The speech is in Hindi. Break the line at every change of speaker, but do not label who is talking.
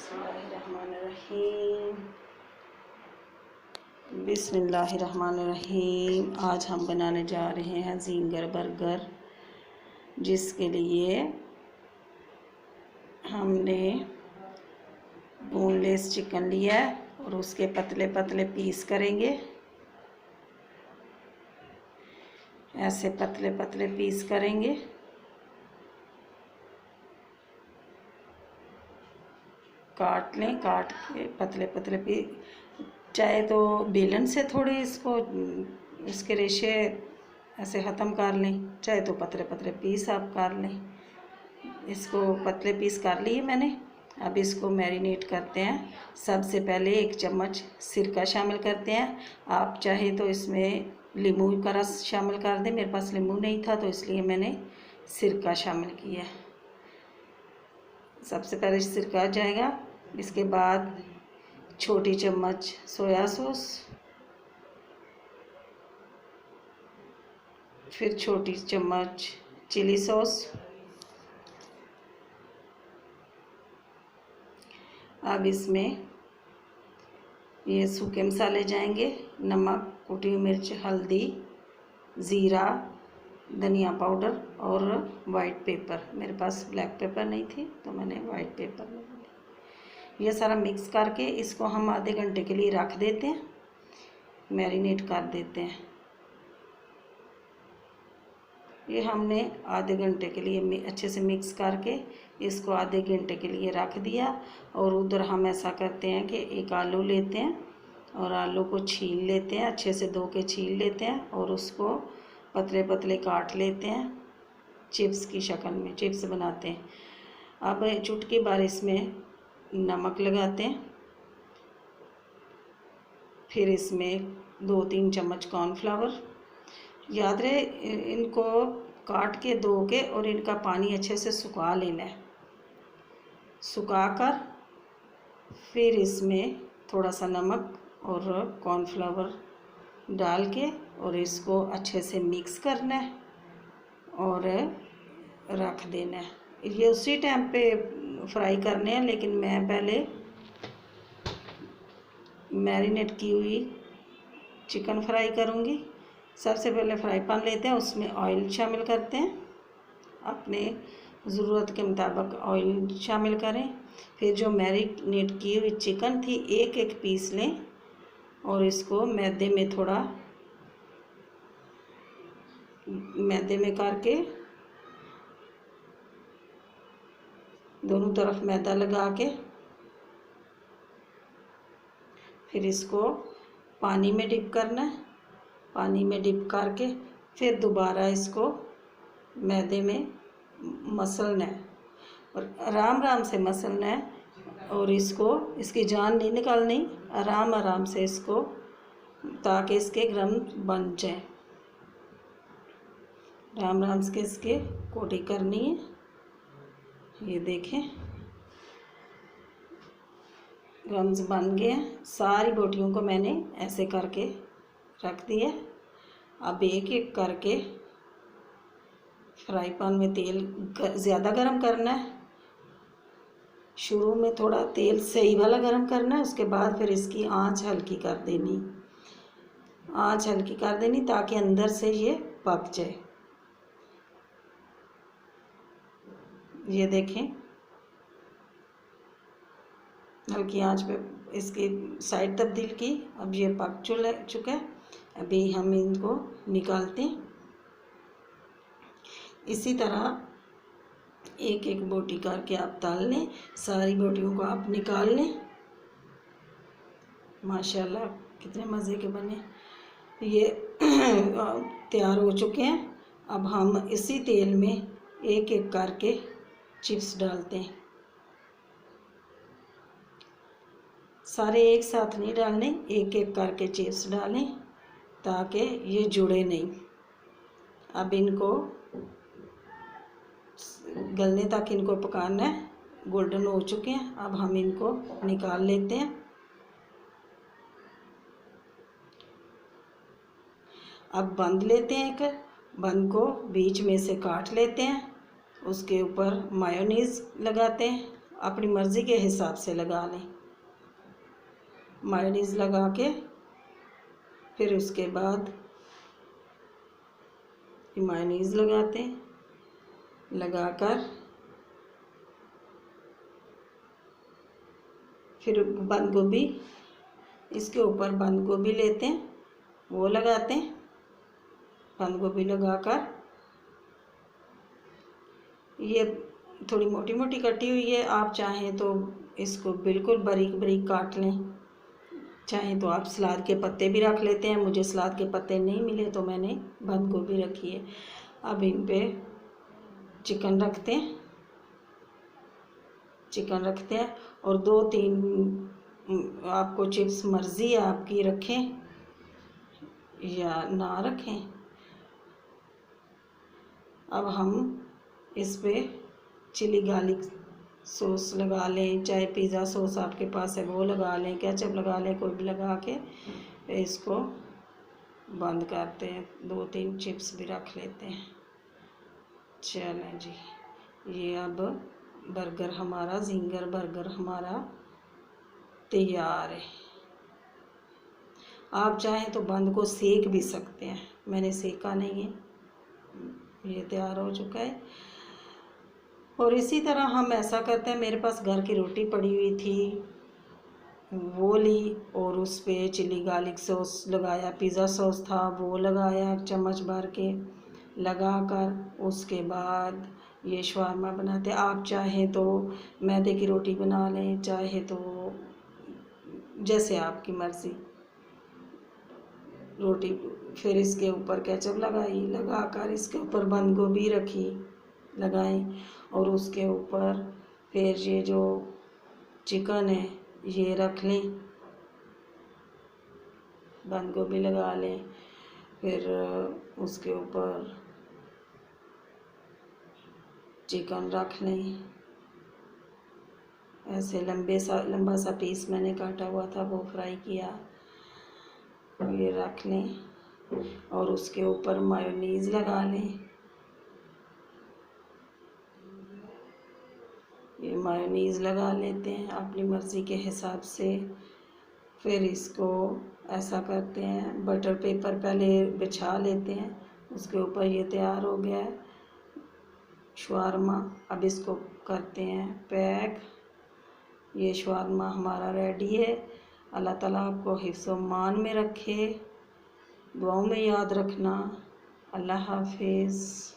बिस्मिल्लाहिर्रहमानिर्रहीम। आज हम बनाने जा रहे हैं ज़ींगर बर्गर, जिसके लिए हमने बोनलेस चिकन लिया है और उसके पतले पतले पीस करेंगे। ऐसे पतले पतले पीस करेंगे। काट लें, काट के पतले पतले पीस, चाहे तो बेलन से थोड़े इसके रेशे ऐसे ख़त्म कर लें, चाहे तो पतले पतले पीस आप कर लें। इसको पतले पीस कर लिए मैंने। अब इसको मैरिनेट करते हैं। सबसे पहले 1 चम्मच सिरका शामिल करते हैं। आप चाहे तो इसमें नींबू का रस शामिल कर दें। मेरे पास नींबू नहीं था तो इसलिए मैंने सिरका शामिल किया। सबसे पहले सिरका जाएगा। इसके बाद छोटी चम्मच सोया सॉस, फिर छोटी चम्मच चिली सॉस। अब इसमें ये सूखे मसाले जाएंगे, नमक, कुटी हुई मिर्च, हल्दी, ज़ीरा, धनिया पाउडर और वाइट पेपर। मेरे पास ब्लैक पेपर नहीं थी तो मैंने वाइट पेपर ले लिया। ये सारा मिक्स करके इसको हम आधे घंटे के लिए रख देते हैं, मैरिनेट कर देते हैं। ये हमने आधे घंटे के लिए अच्छे से मिक्स करके इसको आधे घंटे के लिए रख दिया। और उधर हम ऐसा करते हैं कि एक आलू लेते हैं और आलू को छील लेते हैं, अच्छे से धो के छील लेते हैं और उसको पतले पतले काट लेते हैं। चिप्स की शक्ल में चिप्स बनाते हैं। अब चुटकी भर इसमें नमक लगाते हैं। फिर इसमें 2-3 चम्मच कॉर्नफ्लावर। याद रहे इनको काट के धो के और इनका पानी अच्छे से सुखा लेना है। सुखाकर फिर इसमें थोड़ा सा नमक और कॉर्नफ्लावर डाल के और इसको अच्छे से मिक्स करना है और रख देना है। ये उसी टाइम पे फ्राई करने हैं, लेकिन मैं पहले मैरिनेट की हुई चिकन फ्राई करूँगी। सबसे पहले फ्राई पैन लेते हैं, उसमें ऑयल शामिल करते हैं। अपने ज़रूरत के मुताबिक ऑयल शामिल करें। फिर जो मैरिनेट की हुई चिकन थी, एक एक पीस लें और इसको मैदे में करके दोनों तरफ मैदा लगा के फिर इसको पानी में डिप करना है। पानी में डिप करके फिर दोबारा इसको मैदे में मसलना है और आराम आराम से मसलना है। और इसकी जान नहीं निकालनी, आराम आराम से इसको, ताकि इसके क्रम्स बन जाए। आराम आराम से इसके कोटिंग करनी है। ये देखें क्रम्स बन गए हैं। सारी बोटियों को मैंने ऐसे करके रख दिया। अब एक एक करके फ्राई पैन में तेल ज़्यादा गरम करना है। शुरू में थोड़ा तेल सही वाला गरम करना है, उसके बाद फिर इसकी आंच हल्की कर देनी ताकि अंदर से ये पक जाए। ये देखें हल्की आंच पे इसकी साइड तब्दील की। अब ये पक चुका है। अभी हम इनको निकालते हैं। इसी तरह एक एक बोटी करके आप तल लें। सारी बोटियों को आप निकाल लें। माशाल्लाह कितने मज़े के बने। ये तैयार हो चुके हैं। अब हम इसी तेल में एक एक करके चिप्स डालते हैं। सारे एक साथ नहीं डालने, एक एक करके चिप्स डालें ताकि ये जुड़े नहीं। अब इनको गलने तक इनको पकाना है। गोल्डन हो चुके हैं। अब हम इनको निकाल लेते हैं। अब बंद लेते हैं, एक बंद को बीच में से काट लेते हैं। उसके ऊपर मायोनीज़ लगाते हैं। अपनी मर्ज़ी के हिसाब से लगा लें। मायोनीज़ लगा के फिर उसके बाद मायोनीज़ लगाते हैं, लगाकर फिर बंद गोभी, इसके ऊपर बंद गोभी लेते हैं, वो लगाते हैं। बंद गोभी लगाकर ये थोड़ी मोटी मोटी कटी हुई है, आप चाहें तो इसको बिल्कुल बारीक बारीक काट लें, चाहें तो आप सलाद के पत्ते भी रख लेते हैं। मुझे सलाद के पत्ते नहीं मिले तो मैंने बंद गोभी रखी है। अब इन पे चिकन रखते हैं, और 2-3 आपको चिप्स मर्ज़ी है आपकी, रखें या ना रखें। अब हम इस पे चिली गार्लिक सॉस लगा लें, चाहे पिज़्ज़ा सॉस आपके पास है वो लगा लें, केचप लगा लें, कोई भी लगा के इसको बंद करते हैं। 2-3 चिप्स भी रख लेते हैं। चलें जी, ये अब बर्गर हमारा, जिंगर बर्गर हमारा तैयार है। आप चाहें तो बंद को सेक भी सकते हैं, मैंने सेका नहीं है, ये तैयार हो चुका है। और इसी तरह हम ऐसा करते हैं, मेरे पास घर की रोटी पड़ी हुई थी, वो ली और उस पर चिली गार्लिक सॉस लगाया, पिज़्ज़ा सॉस था वो लगाया, चम्मच भर के लगाकर उसके बाद ये शवारमा बनाते। आप चाहें तो मैदे की रोटी बना लें, चाहे तो जैसे आपकी मर्ज़ी रोटी। फिर इसके ऊपर केचप लगाई, लगाकर इसके ऊपर बंद गोभी रखी, लगाएं, और उसके ऊपर फिर ये जो चिकन है ये रख लें, बंद गोभी लगा लें, फिर उसके ऊपर चिकन रख लें। ऐसे लंबा सा पीस मैंने काटा हुआ था वो फ्राई किया, ये रख लें, और उसके ऊपर मायोनीज़ लगा लें। ये मायोनीज़ लगा लेते हैं अपनी मर्ज़ी के हिसाब से। फिर इसको ऐसा करते हैं, बटर पेपर पहले बिछा लेते हैं, उसके ऊपर ये तैयार हो गया है शवारमा। अब इसको करते हैं पैक। ये शवारमा हमारा रेडी है। अल्लाह ताला आपको हिफ्ज़ व मान में रखे, दुआओं में याद रखना। अल्लाह हाफिज़।